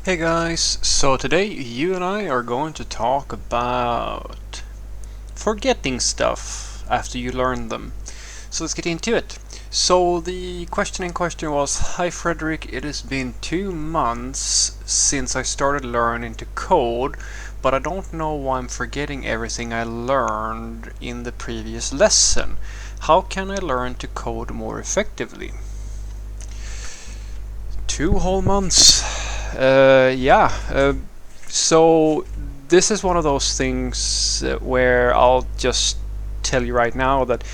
Hey guys, so today you and I are going to talk about forgetting stuff after you learn them. So let's get into it. So the question in question was, Hi Frederick, it has been 2 months since I started learning to code, but I don't know why I'm forgetting everything I learned in the previous lesson. How can I learn to code more effectively? 2 whole months. So this is one of those things where I'll just tell you right now that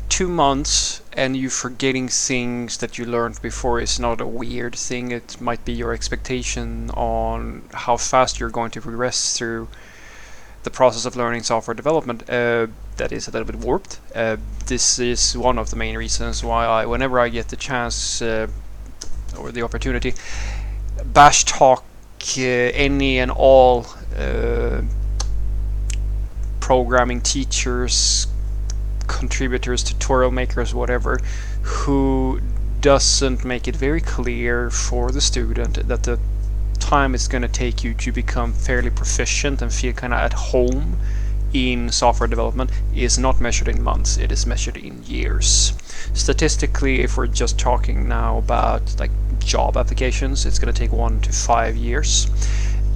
2 months and you forgetting things that you learned before is not a weird thing. It might be your expectation on how fast you're going to progress through the process of learning software development that is a little bit warped. This is one of the main reasons why whenever I get the chance or the opportunity, bash talk any and all programming teachers, contributors, tutorial makers, whatever, who doesn't make it very clear for the student that the time it's going to take you to become fairly proficient and feel kind of at home in software development is not measured in months, it is measured in years. Statistically, if we're just talking now about like job applications, it's going to take 1 to 5 years.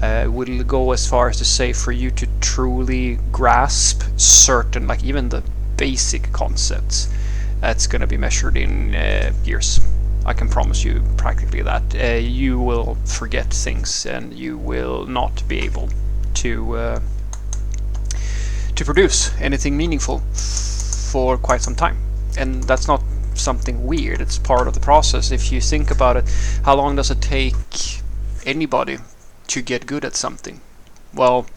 We'll go as far as to say for you to truly grasp certain, like even the basic concepts, that's going to be measured in years. I can promise you practically that. You will forget things and you will not be able to produce anything meaningful for quite some time. And that's not something weird, it's part of the process. If you think about it, how long does it take anybody to get good at something? Well,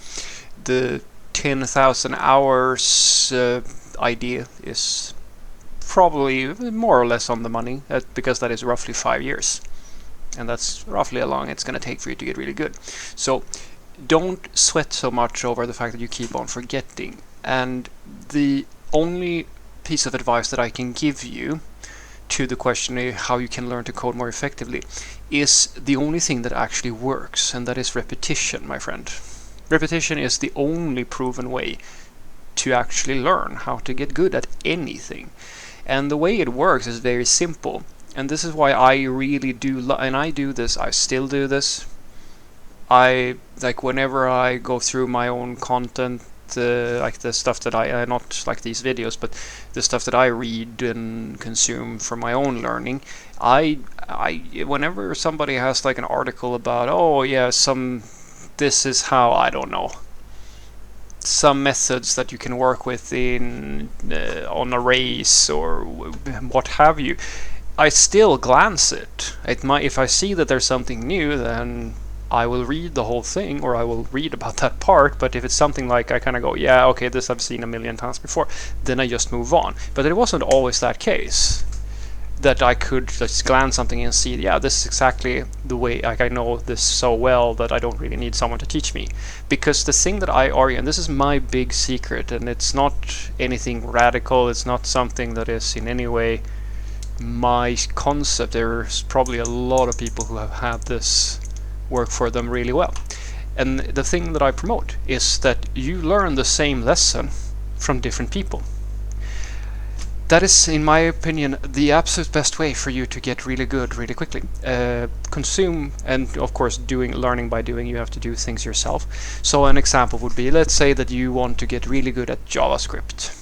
the 10,000 hours idea is probably more or less on the money, because that is roughly 5 years. And that's roughly how long it's going to take for you to get really good. So don't sweat so much over the fact that you keep on forgetting. And the only piece of advice that I can give you to the question of how you can learn to code more effectively is the only thing that actually works, and that is repetition, my friend. Repetition is the only proven way to actually learn how to get good at anything. And the way it works is very simple. And this is why I really do, and I do this, I still do this. I like whenever I go through my own content, like the stuff that I not like these videos, but the stuff that I read and consume for my own learning. I whenever somebody has like an article about, oh yeah, this is how, I don't know, some methods that you can work with in on arrays or what have you, I still glance it. If I see that there's something new, then I will read the whole thing, or I will read about that part. But if it's something like I kind of go, yeah, okay, this I've seen a million times before, then I just move on. But it wasn't always that case, that I could just glance something and see, yeah, this is exactly the way, like I know this so well that I don't really need someone to teach me. Because the thing that I argue, and this is my big secret, and it's not anything radical, it's not something that is in any way my concept. There's probably a lot of people who have had this work for them really well. And the thing that I promote is that you learn the same lesson from different people. That is, in my opinion, the absolute best way for you to get really good really quickly. Consume, and of course learning by doing, you have to do things yourself. So an example would be, let's say that you want to get really good at JavaScript.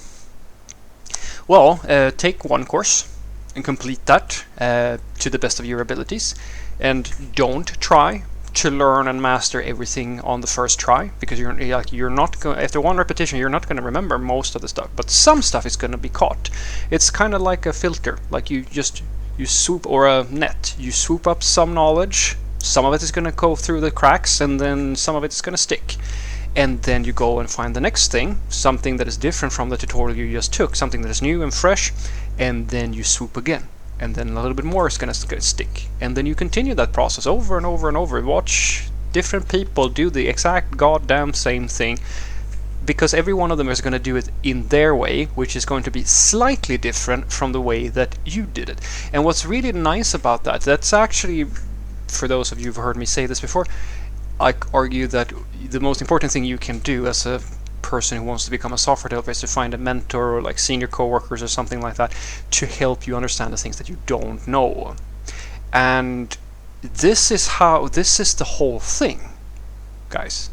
Well, take one course and complete that to the best of your abilities, and don't try to learn and master everything on the first try, because you're not going, after one repetition you're not going to remember most of the stuff, but some stuff is going to be caught. It's kind of like a filter, like you swoop, or a net, you swoop up some knowledge, some of it is going to go through the cracks, and then some of it's going to stick. And then you go and find the next thing, something that is different from the tutorial you just took, something that is new and fresh, and then you swoop again. And then a little bit more is going to stick. And then you continue that process over and over and over. Watch different people do the exact goddamn same thing, because every one of them is going to do it in their way, which is going to be slightly different from the way that you did it. And what's really nice about that, that's actually, for those of you who've heard me say this before, I argue that the most important thing you can do as a person who wants to become a software developer is to find a mentor or like senior coworkers or something like that to help you understand the things that you don't know. And this is the whole thing, guys.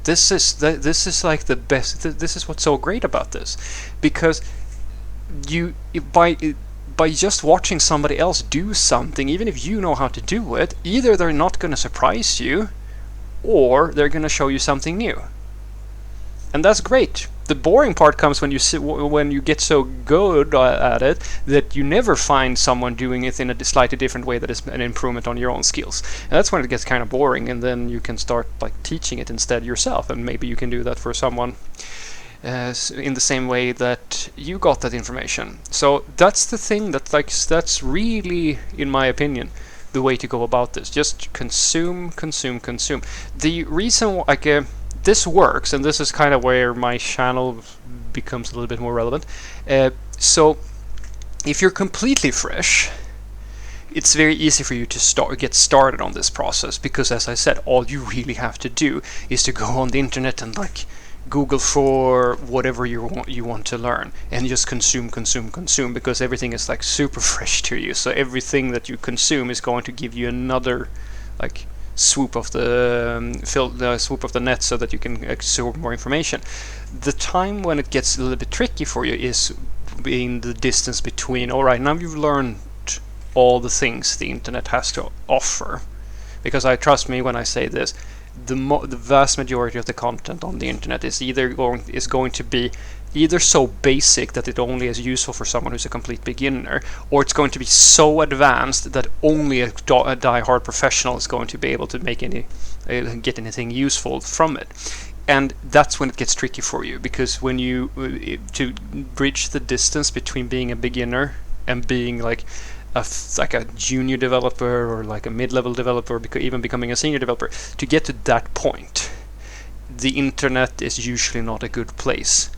This is like the best. This is what's so great about this, because you by just watching somebody else do something, even if you know how to do it, either they're not going to surprise you, or they're going to show you something new. And that's great. The boring part comes when you get so good at it that you never find someone doing it in a slightly different way that is an improvement on your own skills. And that's when it gets kind of boring, and then you can start like teaching it instead yourself, and maybe you can do that for someone in the same way that you got that information. So that's the thing that's really, in my opinion, the way to go about this. Just consume. The reason this works, and this is kind of where my channel becomes a little bit more relevant. So if you're completely fresh, it's very easy for you to get started on this process, because as I said, all you really have to do is to go on the internet and like Google for whatever you want to learn, and just consume, because everything is like super fresh to you. So everything that you consume is going to give you another like swoop of the swoop of the net, so that you can absorb more information. The time when it gets a little bit tricky for you is being the distance between, all right, now you've learned all the things the internet has to offer, because trust me when I say this, the vast majority of the content on the internet is going to be either so basic that it only is useful for someone who's a complete beginner, or it's going to be so advanced that only a die-hard professional is going to be able to make get anything useful from it. And that's when it gets tricky for you, because when you to bridge the distance between being a beginner and being like a junior developer or like a mid-level developer, even becoming a senior developer, to get to that point, the internet is usually not a good place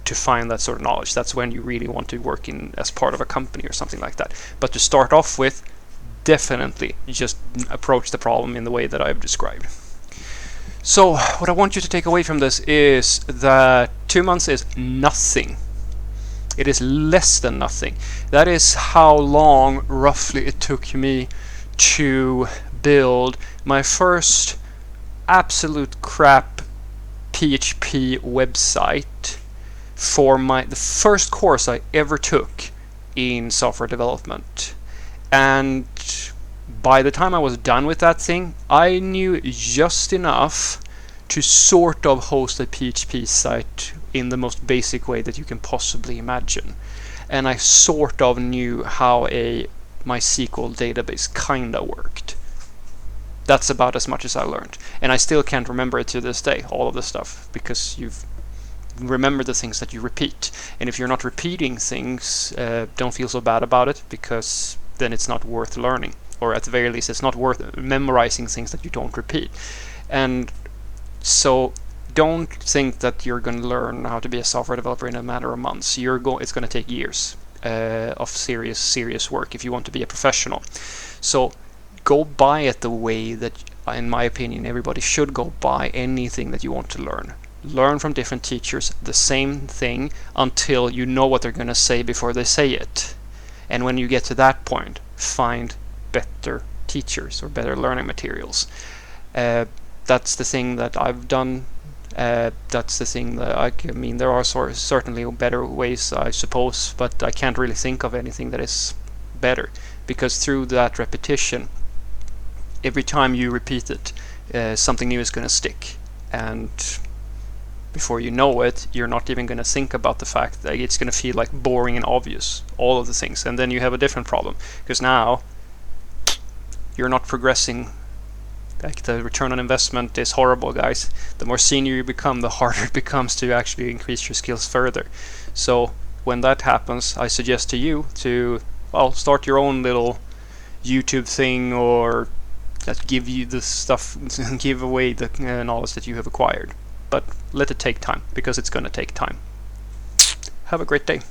to find that sort of knowledge. That's when you really want to work in as part of a company or something like that. But to start off with, definitely just approach the problem in the way that I've described. So what I want you to take away from this is that 2 months is nothing. It is less than nothing. That is how long roughly it took me to build my first absolute crap PHP website for the first course I ever took in software development. And by the time I was done with that thing, I knew just enough to sort of host a PHP site in the most basic way that you can possibly imagine. And I sort of knew how a MySQL database kinda worked. That's about as much as I learned. And I still can't remember it to this day, all of the stuff, because you've remember the things that you repeat. And if you're not repeating things, don't feel so bad about it, because then it's not worth learning. Or at the very least, it's not worth memorizing things that you don't repeat. And so don't think that you're going to learn how to be a software developer in a matter of months. It's going to take years of serious work if you want to be a professional. So go by it the way that, in my opinion, everybody should go by anything that you want to learn. Learn from different teachers the same thing until you know what they're going to say before they say it. And when you get to that point, find better teachers or better learning materials. That's the thing that I've done. That's the thing that I mean, there are certainly better ways, I suppose, but I can't really think of anything that is better, because through that repetition, every time you repeat it, something new is going to stick, and before you know it, you're not even going to think about the fact that it's going to feel like boring and obvious, all of the things, and then you have a different problem, because now you're not progressing. Like, the return on investment is horrible, guys. The more senior you become, the harder it becomes to actually increase your skills further. So when that happens, I suggest to you to, well, start your own little YouTube thing, or that give you the stuff, give away the knowledge that you have acquired. But let it take time, because it's going to take time. Have a great day.